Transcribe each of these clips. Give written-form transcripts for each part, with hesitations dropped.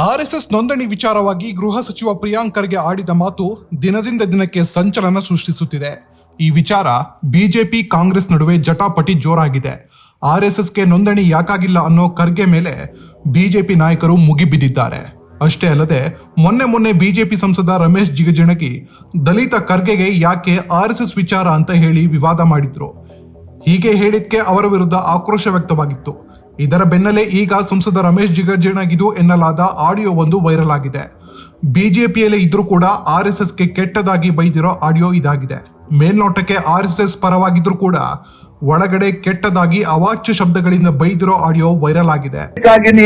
RSS ನೋಂದಣಿ ವಿಚಾರವಾಗಿ ಗೃಹ ಸಚಿವ ಪ್ರಿಯಾಂಕ್ ಖರ್ಗೆ ಆಡಿದ ಮಾತು ದಿನದಿಂದ ದಿನಕ್ಕೆ ಸಂಚಲನ ಸೃಷ್ಟಿಸುತ್ತಿದೆ. ಈ ವಿಚಾರ ಬಿಜೆಪಿ ಕಾಂಗ್ರೆಸ್ ನಡುವೆ ಜಟಾಪಟಿ ಜೋರಾಗಿದೆ. ಆರ್ಎಸ್ಎಸ್ಗೆ ನೋಂದಣಿ ಯಾಕಾಗಿಲ್ಲ ಅನ್ನೋ ಖರ್ಗೆ ಮೇಲೆ ಬಿಜೆಪಿ ನಾಯಕರು ಮುಗಿಬಿದ್ದಿದ್ದಾರೆ. ಅಷ್ಟೇ ಅಲ್ಲದೆ ಮೊನ್ನೆ ಬಿಜೆಪಿ ಸಂಸದ ರಮೇಶ್ ಜಿಗಜಿಣಗಿ ದಲಿತ ಖರ್ಗೆಗೆ ಯಾಕೆ ಆರ್ಎಸ್ಎಸ್ ವಿಚಾರ ಅಂತ ಹೇಳಿ ವಿವಾದ ಮಾಡಿದ್ರು. ಹೀಗೆ ಹೇಳಿದ್ಕೆ ಅವರ ವಿರುದ್ಧ ಆಕ್ರೋಶ ವ್ಯಕ್ತವಾಗಿತ್ತು. ಇದರ ಬೆನ್ನಲ್ಲೇ ಈಗ ಸಂಸದ ರಮೇಶ್ ಜಿಗಜಿಣಗಿದು ಎನ್ನಲಾದ ಆಡಿಯೋ ಒಂದು ವೈರಲ್ ಆಗಿದೆ. ಬಿಜೆಪಿಯಲ್ಲೇ ಇದ್ರೂ ಕೂಡ ಆರ್ಎಸ್ಎಸ್ಗೆ ಕೆಟ್ಟದಾಗಿ ಬೈದಿರೋ ಆಡಿಯೋ ಇದಾಗಿದೆ. ಮೇಲ್ನೋಟಕ್ಕೆ ಆರ್ಎಸ್ಎಸ್ ಪರವಾಗಿದ್ರು ಕೂಡ ಒಳಗಡೆ ಕೆಟ್ಟದಾಗಿ ಅವಾಚ್ಯ ಶಬ್ದಗಳಿಂದ ಬೈದಿರೋ ಆಡಿಯೋ ವೈರಲ್ ಆಗಿದೆ.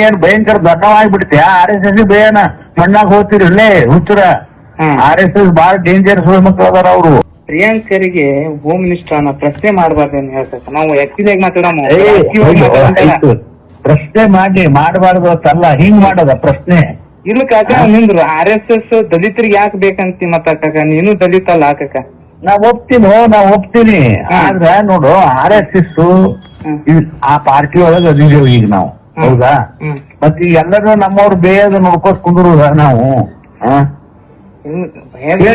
ಏನ್ ಭಯಂಕರ ದಟ್ಟವಾಗಿಬಿಡುತ್ತೆ. ಆರ್ಎಸ್ಎಸ್ ಬೇಯನ ಮಣ್ಣಾಗ ಹೋಗ್ತಿರಲ್ಲೇ ಹುಚ್ಚರ. ಆರ್ಎಸ್ಎಸ್ ಬಹಳ ಡೇಂಜರ್ಸ್ ಮಕ್ಕಳು ಅದಾರ ಅವರು. ಪ್ರಿಯಾಂಕ್ ಖರ್ಗೆ ಹೋಮ್ ಮಿನಿಸ್ಟರ್ ಅನ್ನ ಪ್ರಶ್ನೆ ಮಾಡಬಾರ್ದು ಹೇಳ್ತಾರೆ. ನಾವು ಆಕ್ಚುಲಿ ಪ್ರಶ್ನೆ ಮಾಡಬಾರ್ದು ಅಂತಲ್ಲ, ಹಿಂಗ್ ಮಾಡೋದ ಪ್ರಶ್ನೆ. ಇಲ್ಲ ಕಾಕ, ನಿಂದ್ರು RSS ದಲಿತರಿಗೆ ಯಾಕೆ ಬೇಕಂತಿ ಮತ್ತ ಕಾಕ, ನೀನು ದಲಿತ ಅಲ್ಲ ಕಾಕ. ನಾ ಒಪ್ತೀನಿ. ಆದ್ರ ನೋಡು, RSS ಆ ಪಾರ್ಟಿ ಒಳಗ ಅದಿದೇವು ಈಗ ನಾವು, ಹೌದಾ? ಮತ್ ಈಗ ಎಲ್ಲರೂ ನಮ್ಮವ್ರು ಬೇಯದ ನೋಡ್ಕೋತ್ ಕುಂದ್ರುದ ನಾವು.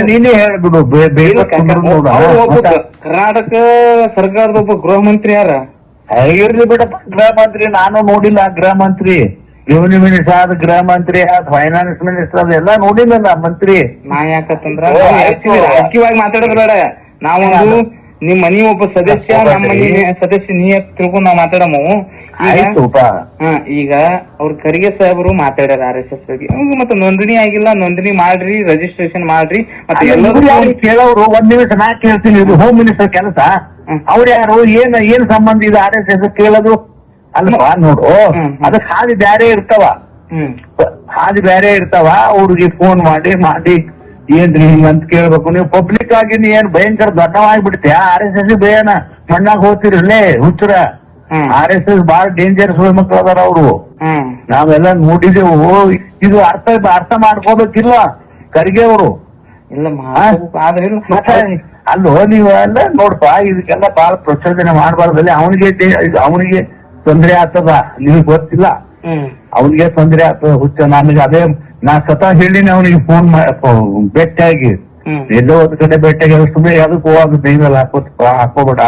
ನೀನೇ ಹೇಳ್ಬಿಡು. ಕರ್ನಾಟಕ ಸರ್ಕಾರದ ಒಬ್ಬ ಗೃಹ ಮಂತ್ರಿ ಯಾರ ಇರ್ಲಿ ಬಿಡಪ್ಪ. ಗೃಹ ಮಂತ್ರಿ ನಾನು ನೋಡಿಲ್ಲ. ಗೃಹ ಮಂತ್ರಿ, ರೆವಿನ್ಯೂ ಮಿನಿಸ್ಟರ್ ಆದ, ಗೃಹ ಮಂತ್ರಿ ಆದ, ಫೈನಾನ್ಸ್ ಮಿನಿಸ್ಟರ್ ಅದ, ಎಲ್ಲ ನೋಡಿಲ್ಲ ಮಂತ್ರಿ. ನಾ ಯಾಕಂದ್ರ ರಾಜಕೀಯವಾಗಿ ಮಾತಾಡೋದ್ ಬೇಡ. ನಾವೊಂದು ನಿಮ್ ಮನಿ ಒಬ್ಬ ಸದಸ್ಯ, ನಮ್ಮ ಮನಿ ಸದಸ್ಯ ನೀ ತಿಳ್ಕೊಂಡ್ ನಾವ್ ಮಾತಾಡಮು. ಈಗ ಅವ್ರ ಖರ್ಗೆ ಸಾಹೇಬರು ಮಾತಾಡ್ಯಾರ RSS ಬಗ್ಗೆ. ಮತ್ತೆ ನೋಂದಣಿ ಆಗಿಲ್ಲ, ನೋಂದಣಿ ಮಾಡ್ರಿ, ರಿಜಿಸ್ಟ್ರೇಷನ್ ಮಾಡ್ರಿ. ಮತ್ತೆ ಎಲ್ಲರೂ ಕೇಳೋರು ಒಂದ್ ನಿಮಿಷ ನಾ ಕೇಳ್ತೀನಿ. ಇದು ಹೋಮ್ ಮಿನಿಸ್ಟರ್ ಕೆಲಸ. ಅವ್ರ ಯಾರು, ಏನ್ ಸಂಬಂಧ ಇದು RSS ಕೇಳೋದು? ಅಲ್ವಾ? ನೋಡು, ಅದಕ್ ಹಾದಿ ಬ್ಯಾರೆ ಇರ್ತಾವ. ಅವ್ರಿಗೆ ಫೋನ್ ಮಾಡಿ ಏನ್ರಿ ಹಿಂಗಂತ ಕೇಳ್ಬೇಕು. ನೀವು ಪಬ್ಲಿಕ್ ಆಗಿ ಏನ್ ಭಯಂಕರ ದೊಡ್ಡವಾಗಿಬಿಡ್ತೀಯ. RSS ಬೇಯನ ಮಣ್ಣಾಗ ಹೋಗ್ತಿರಲ್ಲೇ ಹುಚ್ಚರ. RSS ಬಹಳ ಡೇಂಜರ್ಸ್ ಮಕ್ಕಳು ಅದಾರ ಅವರು. ನಾವೆಲ್ಲ ನೋಡಿದೆವು. ಇದು ಅರ್ಥ ಮಾಡ್ಕೋಬೇಕಿಲ್ಲ ಖರ್ಗೆ ಅವರು. ಅಲ್ಲೋ ನೀವೆಲ್ಲ ನೋಡ್ಪ, ಇದಕ್ಕೆಲ್ಲ ಬಹಳ ಪ್ರಚೋದನೆ ಮಾಡಬಾರ್ದಲ್ಲಿ. ಅವನಿಗೆ ತೊಂದರೆ ಆಗ್ತದ, ನಿಮಗ್ ಗೊತ್ತಿಲ್ಲ. ಅವನಿಗೆ ತೊಂದರೆ ಆಗ್ತದ ಹುಚ್ಚ. ನಾ ಸ್ವತಃ ಹೇಳಿನಿ ಅವನಿಗೆ ಫೋನ್ ಭೇಟಿಯಾಗಿ, ಎಲ್ಲೋ ಒಂದ್ ಕಡೆ ಭೇಟಿಯಾಗಿ ಸುಮ್ಮನೆ ಅದಕ್ಕೆ ಹೋಗೋದು ಬೇಗಲ್ಲ ಹಾಕೋಬೇಡ,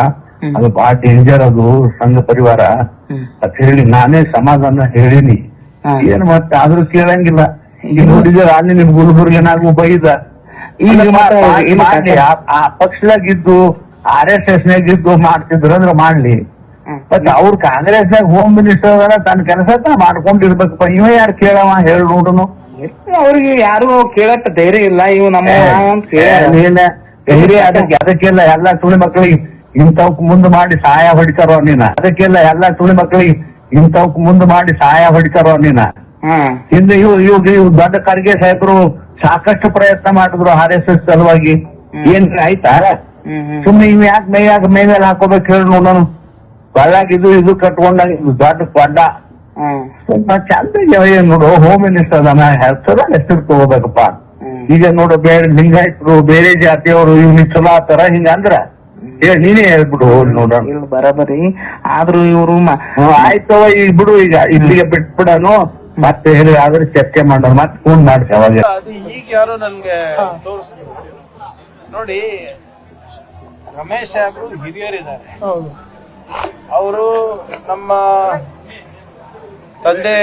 ಅದು ಬಹಳ ಡೇಂಜರ್, ಅದು ಸಂಘ ಪರಿವಾರ ಅಂತ ಹೇಳಿ ನಾನೇ ಸಮಾಧಾನ ಹೇಳಿನಿ. ಏನ್ ಮತ್ತೆ ಆದ್ರೂ ಕೇಳಂಗಿಲ್ಲ. ಈಗ ನೋಡಿದ್ರೆ ಅಲ್ಲಿ ನಿಮ್ ಗುಲ್ಬರ್ಗನಾಗೂ ಬೈದ. ಈಗ ಆ ಪಕ್ಷದಾಗಿದ್ದು RSS ನಾಗಿದ್ದು ಮಾಡ್ತಿದ್ರು ಅಂದ್ರೆ ಮಾಡ್ಲಿ. ಮತ್ತೆ ಅವ್ರ ಕಾಂಗ್ರೆಸ್ನಾಗ ಹೋಮ್ ಮಿನಿಸ್ಟರ್ ತನ್ನ ಕೆಲಸ ಮಾಡ್ಕೊಂಡಿರ್ಬೇಕಪ್ಪ. ಇವ ಯಾರು ಕೇಳವ ಹೇಳಿ ನೋಡುನು. ಅವ್ರಿಗೆ ಯಾರು ಕೇಳಕ್ ಧೈರ್ಯ ಇಲ್ಲ. ಇವ್ ನಮ್ಮ ಧೈರ್ಯ ಅದಕ್ಕೆಲ್ಲ ಎಲ್ಲಾ ಸುಳಿ ಮಕ್ಕಳಿಗೆ ಇಂಥವಕ್ ಮುಂದ್ ಮಾಡಿ ಸಹಾಯ ಹೊಡಿತಾರೋ ನೀನ. ಅದಕ್ಕೆಲ್ಲ ಎಲ್ಲಾ ಸುಳಿ ಮಕ್ಕಳಿಗೆ ಇಂಥವಕ್ ಮುಂದ್ ಮಾಡಿ ಸಹಾಯ ಹೊಡಿತಾರೋ ನೀನ. ಹಿಂದೆ ಇವ್ ದೊಡ್ಡ ಖರ್ಗೆ ಸಾಹೇಬರು ಸಾಕಷ್ಟು ಪ್ರಯತ್ನ ಮಾಡಿದ್ರು RSS ಸಲುವಾಗಿ. ಏನ್ ಆಯ್ತಾ? ಸುಮ್ಮನೆ ಇವ್ ಯಾಕೆ ಮೈ ಮೇಲೆ ಹಾಕೋಬೇಕು ಹೇಳಿ ನೋಡೋಣ. ಬಳ್ಳಾಗ ಇದು ಕಟ್ಕೊಂಡಾಗ ದೊಡ್ಡ ಕೊಡ್ಡ ಚಂದ ನೋಡು. ಹೋಮ್ ಮಿನಿಸ್ಟರ್ ಅದಾನ, ಹೆಸರು ತಗೋಬೇಕಪ್ಪ. ಈಗ ನೋಡು, ಬೇರೆ ಲಿಂಗಾಯತರು, ಬೇರೆ ಜಾತಿಯವರು ಇವ್ನಿಗೆ ಚಲೋ ಆತಾರ ಹಿಂಗ ಅಂದ್ರ ನೀನೇ ಹೇಳ್ಬಿಡು ನೋಡೋಣ. ಬರಬರಿ ಆದ್ರೂ ಇವ್ರು ಆಯ್ತವ ಈಗ ಬಿಡು. ಈಗ ಇಲ್ಲಿಗೆ ಬಿಟ್ಬಿಡನು, ಮತ್ತೆ ಹೇಳಿ ಆದ್ರೆ ಚರ್ಚೆ ಮಾಡೋಣ. ಮತ್ತೆ ಫೋನ್ ಮಾಡ್ಸಿ ಅವಾಗ. ಅದು ಈಗ ಯಾರು ನನ್ಗೆ ತೋರಿಸ್ತೀವಿ ನೋಡಿ. ರಮೇಶ್ ಸಾಹೇಬ್ರು ಹಿರಿಯರಿದ್ದಾರೆ. ಅವರು ನಮ್ಮ ತಂದೆ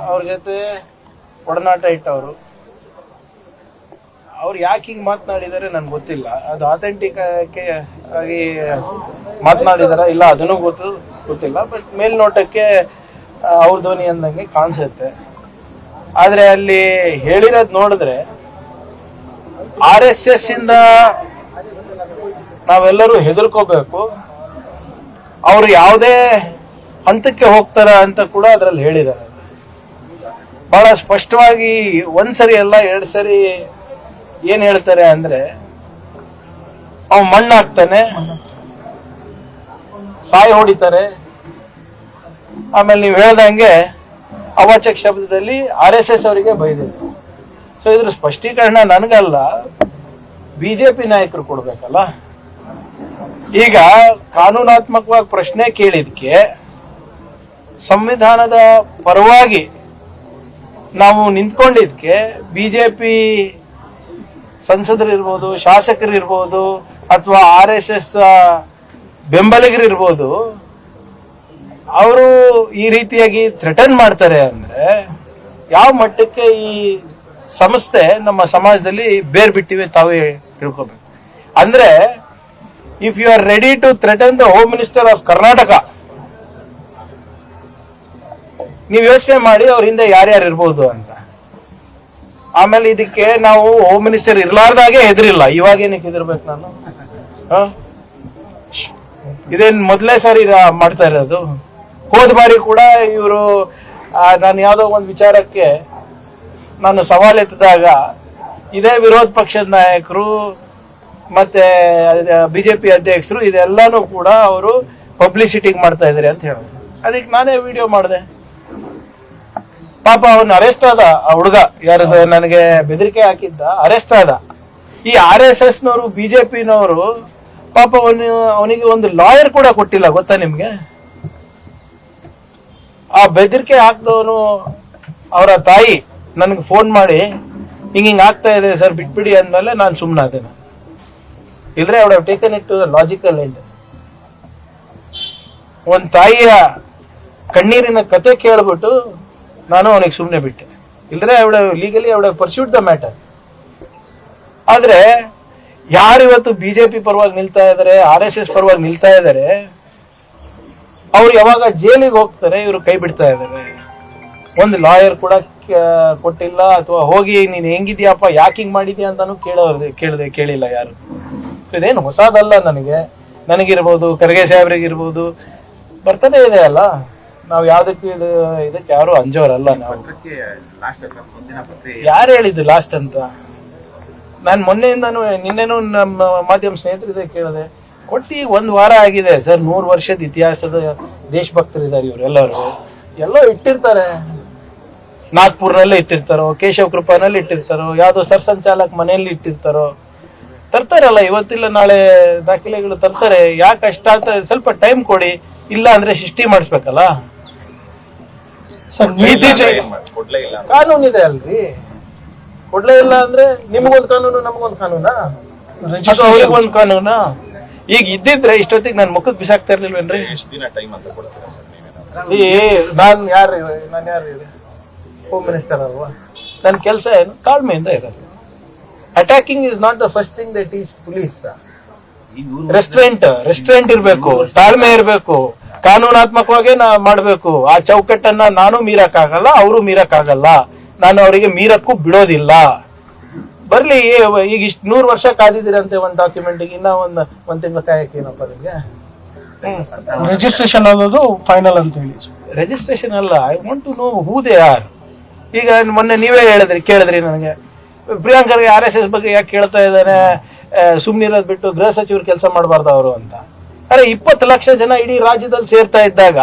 ಅವ್ರ ಜೊತೆ ಒಡನಾಟ ಇಟ್ಟವರು. ಅವ್ರು ಯಾಕೆ ಹಿಂಗ್ ಮಾತನಾಡಿದಾರೆ ನನ್ಗೆ ಗೊತ್ತಿಲ್ಲ. ಅದು ಅಥೆಂಟಿಕ್ ಆಗಿ ಮಾತನಾಡಿದಾರ ಇಲ್ಲ ಅದನ್ನು ಗೊತ್ತಿಲ್ಲ. ಬಟ್ ಮೇಲ್ನೋಟಕ್ಕೆ ಅವ್ರ ಧ್ವನಿ ಅಂದಂಗೆ ಕಾಣಿಸುತ್ತೆ. ಆದ್ರೆ ಅಲ್ಲಿ ಹೇಳಿರೋದ್ ನೋಡಿದ್ರೆ RSS ಇಂದ ನಾವೆಲ್ಲರೂ ಹೆದರ್ಕೋಬೇಕು, ಅವ್ರು ಯಾವುದೇ ಹಂತಕ್ಕೆ ಹೋಗ್ತಾರ ಅಂತ ಕೂಡ ಅದ್ರಲ್ಲಿ ಹೇಳಿದ್ದಾರೆ. ಬಹಳ ಸ್ಪಷ್ಟವಾಗಿ ಒಂದ್ಸರಿ ಅಲ್ಲ, 2 ಸರಿ ಏನ್ ಹೇಳ್ತಾರೆ ಅಂದ್ರೆ, ಅವ್ ಮಣ್ಣಾಗ್ತಾನೆ, ಸಾಯಿ ಹೊಡಿತಾರೆ. ಆಮೇಲೆ ನೀವು ಹೇಳ್ದಂಗೆ ಅವಾಚಕ ಶಬ್ದದಲ್ಲಿ RSS ಅವರಿಗೆ ಬೈದಿದೆ. ಸೊ ಇದ್ರ ಸ್ಪಷ್ಟೀಕರಣ ನನಗಲ್ಲ, ಬಿಜೆಪಿ ನಾಯಕರು ಕೊಡ್ಬೇಕಲ್ಲ. ಈಗ ಕಾನೂನಾತ್ಮಕವಾಗಿ ಪ್ರಶ್ನೆ ಕೇಳಿದ್ಕೆ ಸಂವಿಧಾನದ ಪರವಾಗಿ ನಾವು ನಿಂತ್ಕೊಂಡಿದ್ಕೆ ಬಿಜೆಪಿ ಸಂಸದರಿರ್ಬೋದು, ಶಾಸಕರಿರ್ಬೋದು, ಅಥವಾ RSS ಬೆಂಬಲಿಗರಿರ್ಬೋದು, ಅವರು ಈ ರೀತಿಯಾಗಿ ಥ್ರೆಟನ್ ಮಾಡ್ತಾರೆ ಅಂದ್ರೆ ಯಾವ ಮಟ್ಟಕ್ಕೆ ಈ ಸಂಸ್ಥೆ ನಮ್ಮ ಸಮಾಜದಲ್ಲಿ ಬೇರ್ ಬಿಟ್ಟಿವೆ ತಾವೇ ತಿಳ್ಕೊಬೇಕು. ಅಂದ್ರೆ if you are ready to threaten the home minister of Karnataka, ನೀವು ಯೋಚನೆ ಮಾಡಿ ಅವ್ರ ಹಿಂದೆ ಯಾರ್ಯಾರು ಇರ್ಬೋದು ಅಂತ. ಆಮೇಲೆ ಇದಕ್ಕೆ ನಾವು ಹೋಮ್ ಮಿನಿಸ್ಟರ್ ಇರ್ಲಾರ್ದಾಗೆ ಹೆದರಿಲ್ಲ, ಇವಾಗ ಏನಕ್ಕೆ ಹೆದರ್ಬೇಕು ನಾನು? ಇದೇನ್ ಮೊದಲೇ ಸಾರಿ ಮಾಡ್ತಾ ಇರೋದು? ಹೋದ ಬಾರಿ ಕೂಡ ಇವರು ನಾನು ಯಾವ್ದೋ ಒಂದು ವಿಚಾರಕ್ಕೆ ನಾನು ಸವಾಲ್ ಎತ್ತಿದಾಗ ಇದೇ ವಿರೋಧ ಪಕ್ಷದ ನಾಯಕರು ಮತ್ತೆ ಬಿಜೆಪಿ ಅಧ್ಯಕ್ಷರು ಇದೆಲ್ಲಾನು ಕೂಡ ಅವರು ಪಬ್ಲಿಸಿಟಿಗೆ ಮಾಡ್ತಾ ಇದಾರೆ ಅಂತ ಹೇಳಿದ್ರು. ಅದಕ್ಕೆ ನಾನೇ ವಿಡಿಯೋ ಮಾಡಿದೆ. ಪಾಪ ಅವನು ಅರೆಸ್ಟ್ ಆದ, ಆ ಹುಡುಗ ಯಾರದು ನನಗೆ ಬೆದರಿಕೆ ಹಾಕಿದ್ದ ಅರೆಸ್ಟ್ ಆದ. ಈ RSS ನವರು ಬಿಜೆಪಿನವರು ಪಾಪ ಅವನಿಗೆ ಒಂದು ಲಾಯರ್ ಕೂಡ ಕೊಟ್ಟಿಲ್ಲ, ಗೊತ್ತಾ ನಿಮ್ಗೆ? ಆ ಬೆದರಿಕೆ ಹಾಕ್ದವನು ಅವರ ತಾಯಿ ನನಗೆ ಫೋನ್ ಮಾಡಿ ಹಿಂಗ್ ಆಗ್ತಾ ಇದೆ ಸರ್ ಬಿಟ್ಬಿಡಿ ಅಂದ್ಮೇಲೆ ನಾನು ಸುಮ್ಮನಾದೆ. ಇಲ್ದ್ರೆ I would have taken it to the logical end. ಒಂದ್ ತಾಯಿಯ ಕಣ್ಣೀರಿನ ಕತೆ ಕೇಳ್ಬಿಟ್ಟು ನಾನು ಅವನಿಗೆ ಸುಮ್ಮನೆ ಬಿಟ್ಟೆ. ಇಲ್ದ್ರೆ I would have legally I would have pursued the matter. ಆದ್ರೆ ಯಾರು ಇವತ್ತು ಬಿಜೆಪಿ ಪರವಾಗಿ ನಿಲ್ತಾ ಇದಾರೆ, RSS ಪರವಾಗಿ ನಿಲ್ತಾ ಇದಾರೆ, ಅವ್ರು ಯಾವಾಗ ಜೈಲಿಗೆ ಹೋಗ್ತಾರೆ ಇವರು ಕೈ ಬಿಡ್ತಾ ಇದಾರೆ. ಒಂದು ಲಾಯರ್ ಕೂಡ ಕೊಟ್ಟಿಲ್ಲ, ಅಥವಾ ಹೋಗಿ ನೀನ್ ಹೆಂಗಿದ್ಯಪ್ಪ ಯಾಕೆ ಹಿಂಗ್ ಮಾಡಿದ್ಯಾ ಅಂತಾನು ಕೇಳಿಲ್ಲ ಯಾರು. ಇದೇನು ಹೊಸದಲ್ಲ ನನಗಿರ್ಬೋದು, ಖರ್ಗೆ ಸಾಹೇಬ್ರಿಗಿರ್ಬೋದು ಬರ್ತಾನೆ ಇದೆ ಅಲ್ಲ. ನಾವು ಯಾವ್ದಕ್ಕೆ ಇದಕ್ಕೆ ಯಾರು ಅಂಜೋರಲ್ಲ. ನಾವು ಯಾರು ಹೇಳಿದ್ದು ಲಾಸ್ಟ್ ಅಂತ? ನಾನು ಮೊನ್ನೆಯಿಂದಾನು ನಿನ್ನೆನೂ ನಮ್ಮ ಮಾಧ್ಯಮ ಸ್ನೇಹಿತರಿದೆ ಕೇಳಿದೆ. ಒಟ್ಟಿ 1 ವಾರ ಆಗಿದೆ ಸರ್. 100 ವರ್ಷದ ಇತಿಹಾಸದ ದೇಶಭಕ್ತರಿದ್ದಾರೆ ಇವರೆಲ್ಲರೂ. ಎಲ್ಲೋ ಇಟ್ಟಿರ್ತಾರೆ, ನಾಗ್ಪುರ್ನಲ್ಲೇ ಇಟ್ಟಿರ್ತಾರೋ, ಕೇಶವ್ ಕೃಪಾನಲ್ಲಿ ಇಟ್ಟಿರ್ತಾರೋ, ಯಾವ್ದೋ ಸರ್ಸಂಚಾಲಕ್ ಮನೆಯಲ್ಲಿ ಇಟ್ಟಿರ್ತಾರೋ. ತರ್ತಾರಲ್ಲ, ಇವತ್ತಿಲ್ಲ ನಾಳೆ ದಾಖಲೆಗಳು ತರ್ತಾರೆ. ಯಾಕೆ ಅಷ್ಟಾತ? ಸ್ವಲ್ಪ ಟೈಮ್ ಕೊಡಿ. ಇಲ್ಲ ಅಂದ್ರೆ ಸೃಷ್ಟಿ ಮಾಡಿಸ್ಬೇಕಲ್ಲ. ಕಾನೂನು ಇದೆ ಅಲ್ರಿ. ಕೊಡ್ಲೇ ಇಲ್ಲ ಅಂದ್ರೆ ನಿಮಗೊಂದು ಕಾನೂನು, ನಮಗೊಂದು ಕಾನೂನಾ? ಅವ್ರಿಗೊಂದು ಕಾನೂನಾ? ಈಗ ಇದ್ದಿದ್ರೆ ಇಷ್ಟೊತ್ತಿಗೆ ನನ್ ಮುಖಕ್ಕೆ ಬಿಸಾಕ್ತಾ ಇರ್ಲಿಲ್ವೇನ್ರಿ? ನಾನ್ ಯಾರು ಹೋಮ್ ಮಿನಿಸ್ಟರ್ ಅಲ್ವಾ? ನನ್ನ ಕೆಲಸ ಏನು? ತಾಳ್ಮೆಯಿಂದ ಇರೋದು. Attacking is not the first thing that is police. Restraint ಇರ್ಬೇಕು, ತಾಳ್ಮೆ ಇರ್ಬೇಕು, ಕಾನೂನಾತ್ಮಕವಾಗೇ ಮಾಡ್ಬೇಕು. ಆ ಚೌಕಟ್ಟನ್ನ ನಾನು ಮೀರಕ್ಕಾಗಲ್ಲ, ಅವರು ಮೀರಕ್ಕಾಗಲ್ಲ. ನಾನು ಅವರಿಗೆ ಮೀರಕ್ಕೂ ಬಿಡೋದಿಲ್ಲ. ಬರ್ಲಿ. ಈಗ ಇಷ್ಟು 100 ವರ್ಷ ಕಾದಿದ್ದೀರಂತೆ ಒಂದ್ ಡಾಕ್ಯುಮೆಂಟ್, ಇನ್ನ ಒಂದ್ ತಿಂಗಳ ಕಾಯಕ್ಕೆ ಏನಪ್ಪ ನಿಮ್ಗೆ? ರಿಜಿಸ್ಟ್ರೇಷನ್ ಆಗೋದು ಫೈನಲ್ ಅಂತ ಹೇಳಿ. ರಿಜಿಸ್ಟ್ರೇಷನ್ ಅಲ್ಲ, I want to know who they are. ಈಗ ಮೊನ್ನೆ ನೀವೇ ಕೇಳಿದ್ರಿ ನನಗೆ, ಪ್ರಿಯಾಂಕರ್ಗೆ RSS ಬಗ್ಗೆ ಯಾಕೆ ಕೇಳ್ತಾ ಇದ್ದಾನೆ, ಸುಮ್ನಿರೋದ್ ಬಿಟ್ಟು ಗೃಹ ಸಚಿವರು ಕೆಲಸ ಮಾಡಬಾರ್ದು ಅವರು ಅಂತ. ಅರೆ 20 ಲಕ್ಷ ಜನ ಇಡೀ ರಾಜ್ಯದಲ್ಲಿ ಸೇರ್ತಾ ಇದ್ದಾಗ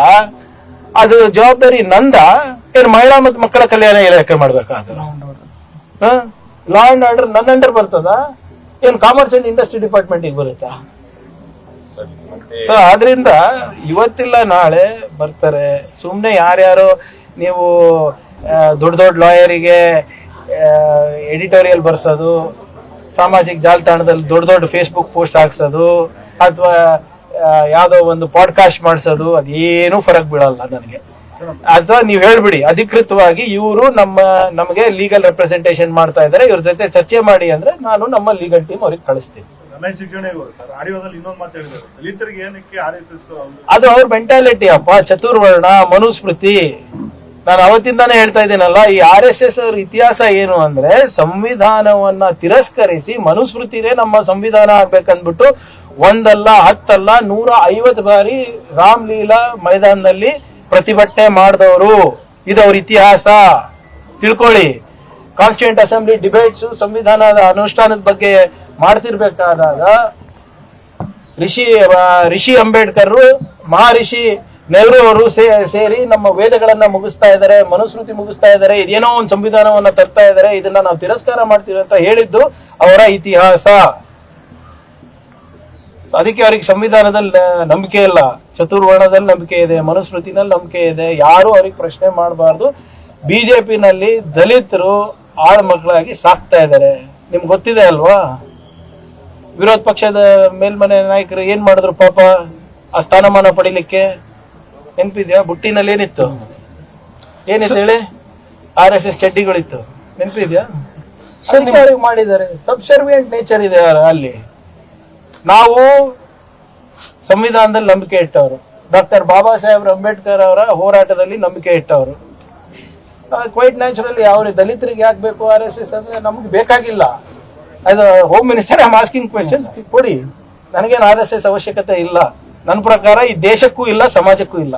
ಅದು ಜವಾಬ್ದಾರಿ ನಂದ ಏನು? ಮಹಿಳಾ ಮತ್ತು ಮಕ್ಕಳ ಕಲ್ಯಾಣ ಇಲಾಖೆ ಮಾಡ್ಬೇಕಾದ್ರು ಲಾ ಅಂಡ್ ಆರ್ಡರ್ ನನ್ನ ಅಂಡರ್ ಬರ್ತದ? ಏನ್ ಕಾಮರ್ಸ್ ಅಂಡ್ ಇಂಡಸ್ಟ್ರಿ ಡಿಪಾರ್ಟ್ಮೆಂಟ್ ಬರುತ್ತಾ? ಸೊ ಆದ್ರಿಂದ ಇವತ್ತಿಲ್ಲ ನಾಳೆ ಬರ್ತಾರೆ. ಸುಮ್ನೆ ಯಾರ್ಯಾರೋ ನೀವು ದೊಡ್ಡ ಲಾಯರಿಗೆ ಎಡಿಟೋರಿಯಲ್ ಬರ್ಸೋದು, ಸಾಮಾಜಿಕ ಜಾಲತಾಣದಲ್ಲಿ ದೊಡ್ಡ ಫೇಸ್ಬುಕ್ ಪೋಸ್ಟ್ ಹಾಕ್ಸೋದು, ಅಥವಾ ಯಾವ್ದೋ ಒಂದು ಪಾಡ್ಕಾಸ್ಟ್ ಮಾಡಿಸೋದು, ಅದೇನು ಫರಕ್ ಬೀಳಲ್ಲ ನನಗೆ. ಅಥವಾ ನೀವ್ ಹೇಳ್ಬಿಡಿ ಅಧಿಕೃತವಾಗಿ ಇವರು ನಮಗೆ ಲೀಗಲ್ ರೆಪ್ರೆಸೆಂಟೇಷನ್ ಮಾಡ್ತಾ ಇದಾರೆ, ಇವ್ರ ಜೊತೆ ಚರ್ಚೆ ಮಾಡಿ ಅಂದ್ರೆ ನಾನು ನಮ್ಮ ಲೀಗಲ್ ಟೀಮ್ ಅವ್ರಿಗೆ ಕಳಿಸ್ತೀನಿ. ಅದು ಅವ್ರ ಮೆಂಟಾಲಿಟಿ ಅಪ್ಪ, ಚತುರ್ವರ್ಣ, ಮನುಸ್ಮೃತಿ. ನಾನು ಅವತ್ತಿಂದಾನೇ ಹೇಳ್ತಾ ಇದ್ದೀನಲ್ಲ, ಈ RSS ಅವ್ರ ಇತಿಹಾಸ ಏನು ಅಂದ್ರೆ ಸಂವಿಧಾನವನ್ನ ತಿರಸ್ಕರಿಸಿ ಮನುಸ್ಮೃತಿನೇ ನಮ್ಮ ಸಂವಿಧಾನ ಆಗ್ಬೇಕಂದ್ಬಿಟ್ಟು ಒಂದಲ್ಲ 10 ಅಲ್ಲ 150 ಬಾರಿ ರಾಮ್ಲೀಲಾ ಮೈದಾನದಲ್ಲಿ ಪ್ರತಿಭಟನೆ ಮಾಡಿದವರು. ಇದವ್ರ ಇತಿಹಾಸ ತಿಳ್ಕೊಳ್ಳಿ. ಕಾನ್ಸ್ಟಿಟ್ಯೂಂಟ್ ಅಸೆಂಬ್ಲಿ ಡಿಬೇಟ್ಸ್ ಸಂವಿಧಾನದ ಅನುಷ್ಠಾನದ ಬಗ್ಗೆ ಮಾಡ್ತಿರ್ಬೇಕಾದಾಗ ರಿಷಿ ಅಂಬೇಡ್ಕರ್, ಮಹರ್ಷಿ ನೆಹರು ಅವರು ಸೇರಿ ನಮ್ಮ ವೇದಗಳನ್ನ ಮುಗಿಸ್ತಾ ಇದ್ದಾರೆ, ಮನುಸ್ಮೃತಿ ಮುಗಿಸ್ತಾ ಇದ್ದಾರೆ, ಇದೇನೋ ಒಂದು ಸಂವಿಧಾನವನ್ನ ತರ್ತಾ ಇದ್ದಾರೆ, ಇದನ್ನ ನಾವು ತಿರಸ್ಕಾರ ಮಾಡ್ತೀವಿ ಅಂತ ಹೇಳಿದ್ದು ಅವರ ಇತಿಹಾಸ. ಅದಕ್ಕೆ ಅವ್ರಿಗೆ ಸಂವಿಧಾನದಲ್ಲಿ ನಂಬಿಕೆ ಇಲ್ಲ, ಚತುರ್ವರ್ಣದಲ್ಲಿ ನಂಬಿಕೆ ಇದೆ, ಮನುಸ್ಮೃತಿನಲ್ಲಿ ನಂಬಿಕೆ ಇದೆ. ಯಾರು ಅವ್ರಿಗೆ ಪ್ರಶ್ನೆ ಮಾಡಬಾರ್ದು. ಬಿಜೆಪಿನಲ್ಲಿ ದಲಿತರು ಆಳ್ ಮಕ್ಕಳಾಗಿ ಸಾಕ್ತಾ ಇದ್ದಾರೆ, ನಿಮ್ಗೆ ಗೊತ್ತಿದೆ ಅಲ್ವಾ? ವಿರೋಧ ಪಕ್ಷದ ಮೇಲ್ಮನೆ ನಾಯಕರು ಏನ್ ಮಾಡಿದ್ರು ಪಾಪ ಆ ಸ್ಥಾನಮಾನ ಪಡಿಲಿಕ್ಕೆ? ನೆನ್ಪಿದ್ಯಾ? ಬುಟ್ಟಿನಲ್ಲಿ ಏನಿತ್ತು ಹೇಳಿ? RSS ಚಡ್ಡಿಗಳಿತ್ತು, ನೆನ್ಪಿದ್ಯಾ? ಸರ್ಕಾರಕ್ಕೆ ಮಾಡಿದ್ದಾರೆ. ಸಬ್ಸರ್ವಿಯಂಟ್ ನೇಚರ್ ಇದೆ ಅಲ್ಲಿ. ನಾವು ಸಂವಿಧಾನದಲ್ಲಿ ನಂಬಿಕೆ ಇಟ್ಟವರು, ಡಾಕ್ಟರ್ ಬಾಬಾ ಸಾಹೇಬ್ ಅಂಬೇಡ್ಕರ್ ಅವರ ಹೋರಾಟದಲ್ಲಿ ನಂಬಿಕೆ ಇಟ್ಟವರು. ಕ್ವೈಟ್ ನ್ಯಾಚುರಲಿ ಯಾವ ದಲಿತರಿಗೆ ಯಾಕೆ ಬೇಕು RSS ಅಂದ್ರೆ ನಮ್ಗೆ ಬೇಕಾಗಿಲ್ಲ. ಅದು home minister I am asking questions, ಕೊಡಿ. ನನಗೇನು RSS ಅವಶ್ಯಕತೆ ಇಲ್ಲ. ನನ್ನ ಪ್ರಕಾರ ಈ ದೇಶಕ್ಕೂ ಇಲ್ಲ, ಸಮಾಜಕ್ಕೂ ಇಲ್ಲ.